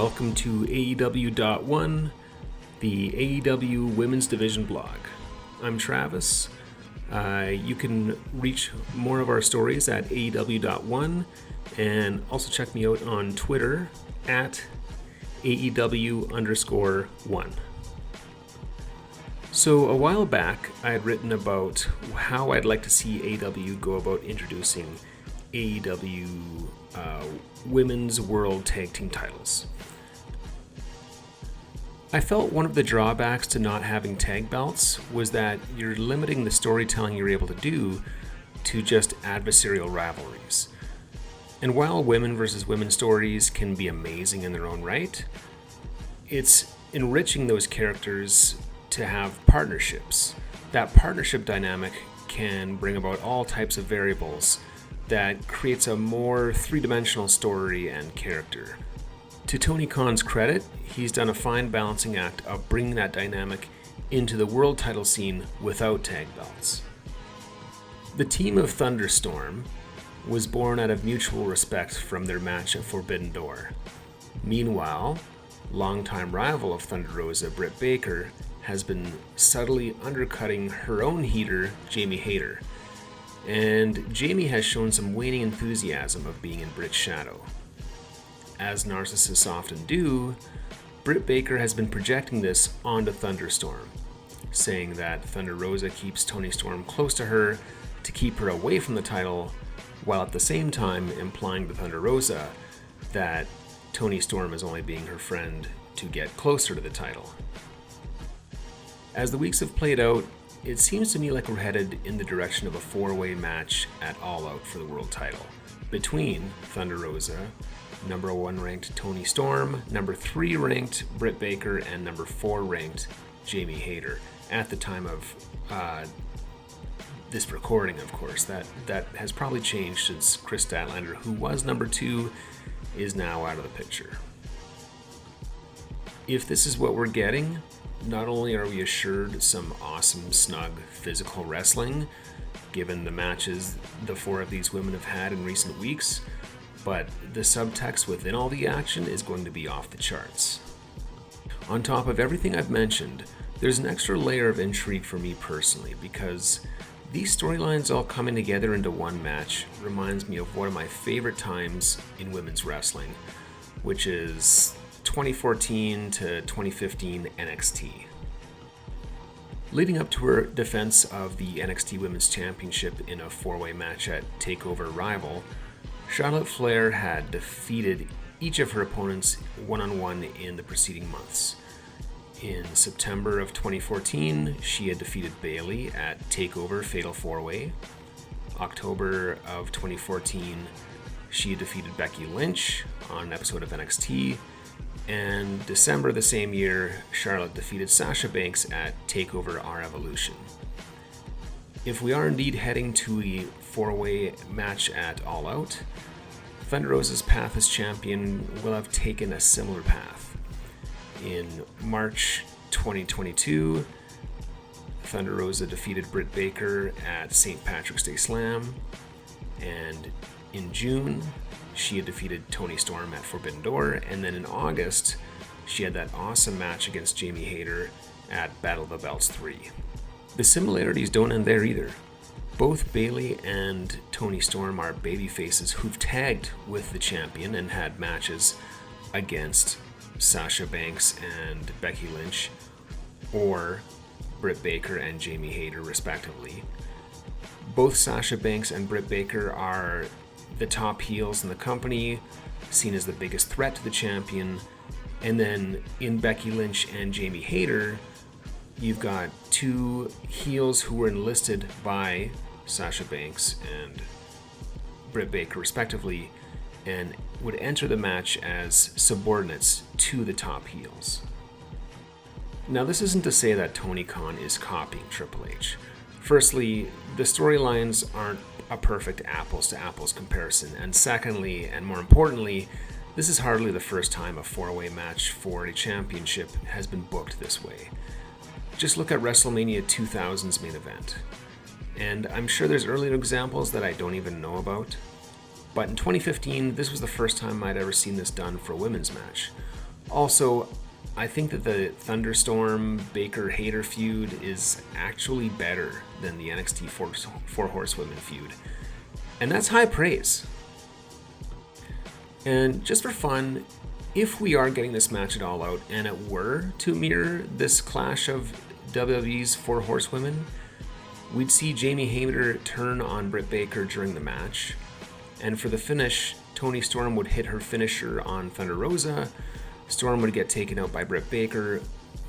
welcome to AEW.1, the AEW Women's Division blog. I'm Travis. You can reach more of our stories at AEW.1 and also check me out on Twitter at AEW_1. So a while back, I had written about how I'd like to see AEW go about introducing AEW Women's World Tag Team titles. I felt one of the drawbacks to not having tag belts was that you're limiting the storytelling you're able to do to just adversarial rivalries. And while women versus women stories can be amazing in their own right, it's enriching those characters to have partnerships. That partnership dynamic can bring about all types of variables that creates a more three-dimensional story and character. To Tony Khan's credit, he's done a fine balancing act of bringing that dynamic into the world title scene without tag belts. The team of Thunderstorm was born out of mutual respect from their match at Forbidden Door. Meanwhile, longtime rival of Thunder Rosa, Britt Baker, has been subtly undercutting her own heater, Jamie Hayter. And Jamie has shown some waning enthusiasm of being in Britt's shadow. As narcissists often do, Britt Baker has been projecting this onto Thunderstorm, saying that Thunder Rosa keeps Toni Storm close to her to keep her away from the title, while at the same time implying to Thunder Rosa that Toni Storm is only being her friend to get closer to the title. As the weeks have played out, it seems to me like we're headed in the direction of a four-way match at All Out for the world title between Thunder Rosa, number 1 ranked Toni Storm, number 3 ranked Britt Baker, and number 4 ranked Jamie Hayter. At the time of this recording, of course, that has probably changed since Chris Statlander, who was number 2, is now out of the picture. If this is what we're getting, not only are we assured some awesome, snug, physical wrestling, given the matches the 4 of these women have had in recent weeks, but the subtext within all the action is going to be off the charts. On top of everything I've mentioned, there's an extra layer of intrigue for me personally, because these storylines all coming together into one match reminds me of one of my favorite times in women's wrestling, which is 2014 to 2015 NXT. Leading up to her defense of the NXT Women's Championship in a 4-way match at TakeOver Rival, Charlotte Flair had defeated each of her opponents one-on-one in the preceding months. In September of 2014, she had defeated Bayley at TakeOver Fatal 4-Way. October of 2014, she had defeated Becky Lynch on an episode of NXT. And December the same year, Charlotte defeated Sasha Banks at TakeOver Our Evolution. If we are indeed heading to a 4-way match at All Out, Thunder Rosa's path as champion will have taken a similar path. In March 2022, Thunder Rosa defeated Britt Baker at St. Patrick's Day Slam, and in June, she had defeated Toni Storm at Forbidden Door, and then in August, she had that awesome match against Jamie Hayter at Battle of the Belts 3. The similarities don't end there either. Both Bayley and Toni Storm are babyfaces who've tagged with the champion and had matches against Sasha Banks and Becky Lynch, or Britt Baker and Jamie Hayter, respectively. Both Sasha Banks and Britt Baker are the top heels in the company, seen as the biggest threat to the champion. And then in Becky Lynch and Jamie Hayter, you've got 2 heels who were enlisted by Sasha Banks and Britt Baker, respectively, and would enter the match as subordinates to the top heels. Now, this isn't to say that Tony Khan is copying Triple H. Firstly, the storylines aren't a perfect apples-to-apples comparison, and secondly, and more importantly, this is hardly the first time a 4-way match for a championship has been booked this way. Just look at WrestleMania 2000's main event. And I'm sure there's earlier examples that I don't even know about, but in 2015, this was the first time I'd ever seen this done for a women's match, Also, I think that the Thunderstorm Baker Hayter feud is actually better than the NXT Four Horsewomen feud. And that's high praise. And just for fun, if we are getting this match at All Out and it were to mirror this clash of WWE's Four Horsewomen, we'd see Jamie Hayter turn on Britt Baker during the match. And for the finish, Toni Storm would hit her finisher on Thunder Rosa. Storm would get taken out by Britt Baker,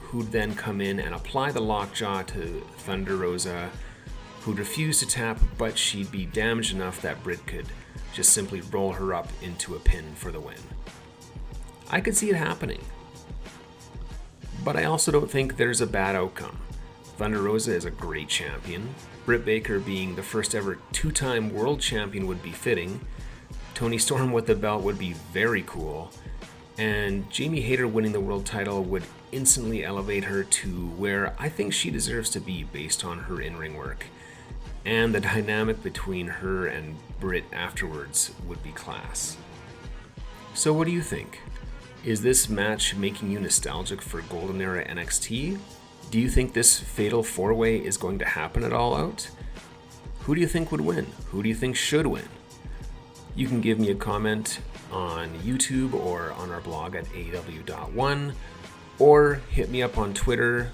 who'd then come in and apply the lockjaw to Thunder Rosa, who'd refuse to tap, but she'd be damaged enough that Britt could just simply roll her up into a pin for the win. I could see it happening. But I also don't think there's a bad outcome. Thunder Rosa is a great champion. Britt Baker being the first ever two-time world champion would be fitting. Toni Storm with the belt would be very cool. And Jamie Hayter winning the world title would instantly elevate her to where I think she deserves to be based on her in-ring work. And the dynamic between her and Britt afterwards would be class. So what do you think? Is this match making you nostalgic for Golden Era NXT? Do you think this fatal four-way is going to happen at All Out? Who do you think would win? Who do you think should win? You can give me a comment on YouTube or on our blog at AEW.one, or hit me up on Twitter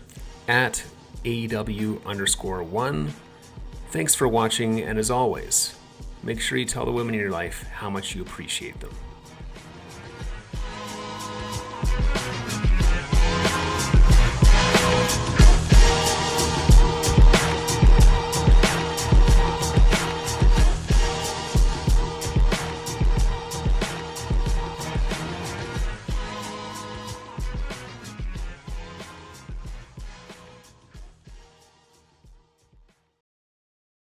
at AEW_1. Thanks for watching, and as always, make sure you tell the women in your life how much you appreciate them.